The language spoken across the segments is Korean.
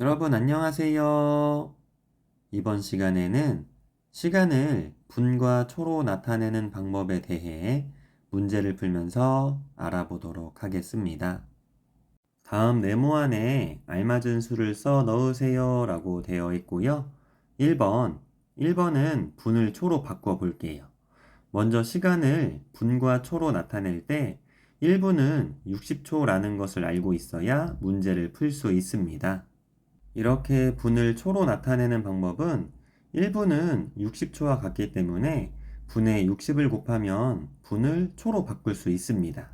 여러분 안녕하세요. 이번 시간에는 시간을 분과 초로 나타내는 방법에 대해 문제를 풀면서 알아보도록 하겠습니다. 다음 네모안에 알맞은 수를 써 넣으세요 라고 되어 있고요. 1번은 분을 초로 바꿔 볼게요. 먼저 시간을 분과 초로 나타낼 때 1분은 60초라는 것을 알고 있어야 문제를 풀 수 있습니다. 이렇게 분을 초로 나타내는 방법은 1분은 60초와 같기 때문에 분에 60을 곱하면 분을 초로 바꿀 수 있습니다.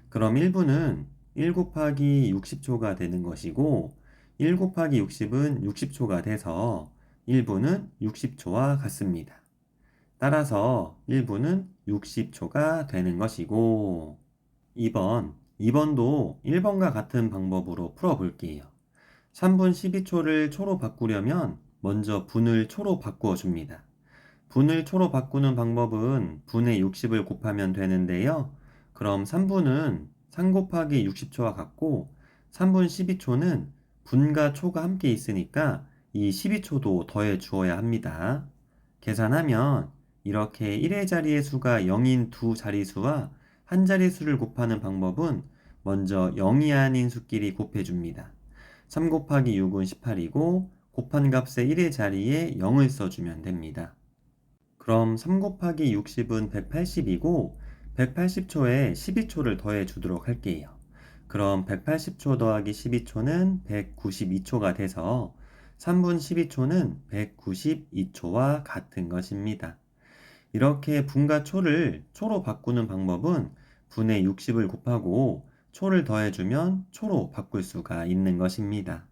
그럼 1분은 1 곱하기 60초가 되는 것이고 1 곱하기 60은 60초가 돼서 1분은 60초와 같습니다. 따라서 1분은 60초가 되는 것이고 2번도 1번과 같은 방법으로 풀어볼게요. 3분 12초를 초로 바꾸려면 먼저 분을 초로 바꾸어 줍니다. 분을 초로 바꾸는 방법은 분의 60을 곱하면 되는데요. 그럼 3분은 3 곱하기 60초와 같고 3분 12초는 분과 초가 함께 있으니까 이 12초도 더해 주어야 합니다. 계산하면 이렇게 1의 자리의 수가 0인 두 자리수와 한 자리수를 곱하는 방법은 먼저 0이 아닌 수끼리 곱해줍니다. 3 곱하기 6은 18이고 곱한 값의 1의 자리에 0을 써주면 됩니다. 그럼 3 곱하기 60은 180이고 180초에 12초를 더해 주도록 할게요. 그럼 180초 더하기 12초는 192초가 돼서 3분 12초는 192초와 같은 것입니다. 이렇게 분과 초를 초로 바꾸는 방법은 분의 60을 곱하고 초를 더해주면 초로 바꿀 수가 있는 것입니다.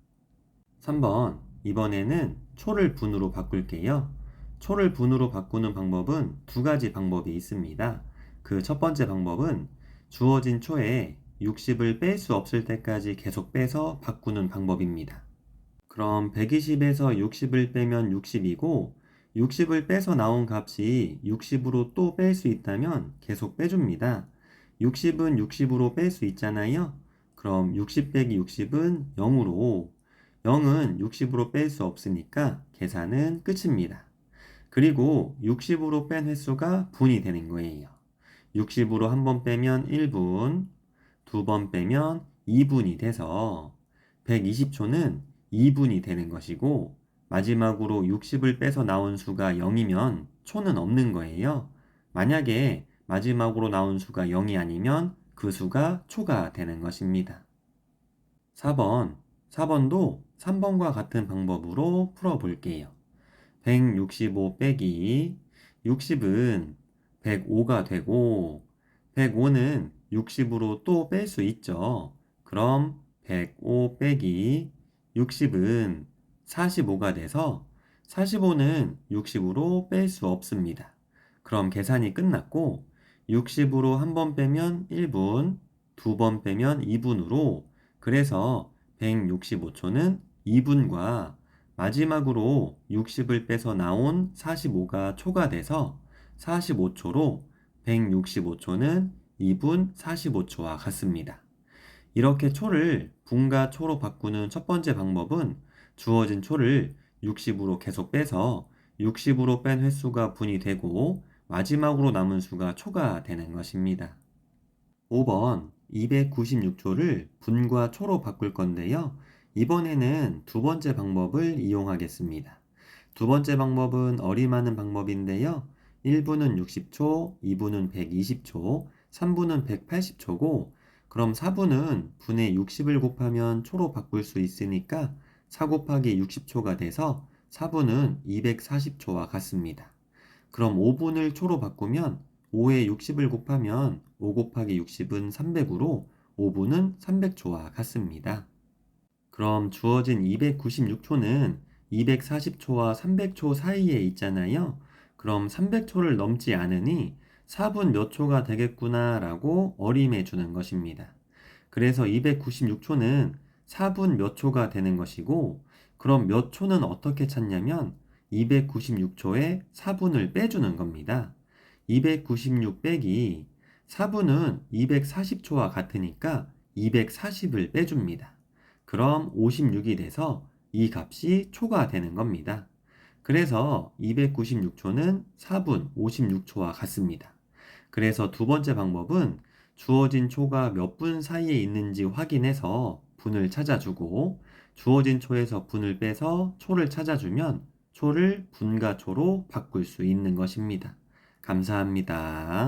3번, 이번에는 초를 분으로 바꿀게요. 초를 분으로 바꾸는 방법은 두 가지 방법이 있습니다. 그 첫 번째 방법은 주어진 초에 60을 뺄 수 없을 때까지 계속 빼서 바꾸는 방법입니다. 그럼 120에서 60을 빼면 60이고 60을 빼서 나온 값이 60으로 또 뺄 수 있다면 계속 빼줍니다. 60은 60으로 뺄 수 있잖아요. 그럼 60 빼기 60은 0으로 0은 60으로 뺄 수 없으니까 계산은 끝입니다. 그리고 60으로 뺀 횟수가 분이 되는 거예요. 60으로 한 번 빼면 1분, 두 번 빼면 2분이 돼서 120초는 2분이 되는 것이고 마지막으로 60을 빼서 나온 수가 0이면 초는 없는 거예요. 만약에 마지막으로 나온 수가 0이 아니면 그 수가 초가 되는 것입니다. 4번, 4번도 3번과 같은 방법으로 풀어볼게요. 165 빼기 60은 105가 되고 105는 60으로 또 뺄 수 있죠. 그럼 105 빼기 60은 45가 돼서 45는 60으로 뺄 수 없습니다. 그럼 계산이 끝났고 60으로 한 번 빼면 1분, 두 번 빼면 2분으로 그래서 165초는 2분과 마지막으로 60을 빼서 나온 45가 초가 돼서 45초로 165초는 2분 45초와 같습니다. 이렇게 초를 분과 초로 바꾸는 첫 번째 방법은 주어진 초를 60으로 계속 빼서 60으로 뺀 횟수가 분이 되고 마지막으로 남은 수가 초가 되는 것입니다. 5번 296초를 분과 초로 바꿀 건데요. 이번에는 두 번째 방법을 이용하겠습니다. 두 번째 방법은 어림하는 방법인데요. 1분은 60초, 2분은 120초, 3분은 180초고 그럼 4분은 분의 60을 곱하면 초로 바꿀 수 있으니까 4 곱하기 60초가 돼서 4분은 240초와 같습니다. 그럼 5분을 초로 바꾸면 5에 60을 곱하면 5 곱하기 60은 300으로 5분은 300초와 같습니다. 그럼 주어진 296초는 240초와 300초 사이에 있잖아요. 그럼 300초를 넘지 않으니 4분 몇 초가 되겠구나 라고 어림해 주는 것입니다. 그래서 296초는 4분 몇 초가 되는 것이고 그럼 몇 초는 어떻게 찾냐면 296초에 4분을 빼주는 겁니다. 296 빼기 4분은 240초와 같으니까 240을 빼줍니다. 그럼 56이 돼서 이 값이 초가 되는 겁니다. 그래서 296초는 4분 56초와 같습니다. 그래서 두 번째 방법은 주어진 초가 몇 분 사이에 있는지 확인해서 분을 찾아주고 주어진 초에서 분을 빼서 초를 찾아주면 초를 분과 초로 바꿀 수 있는 것입니다. 감사합니다.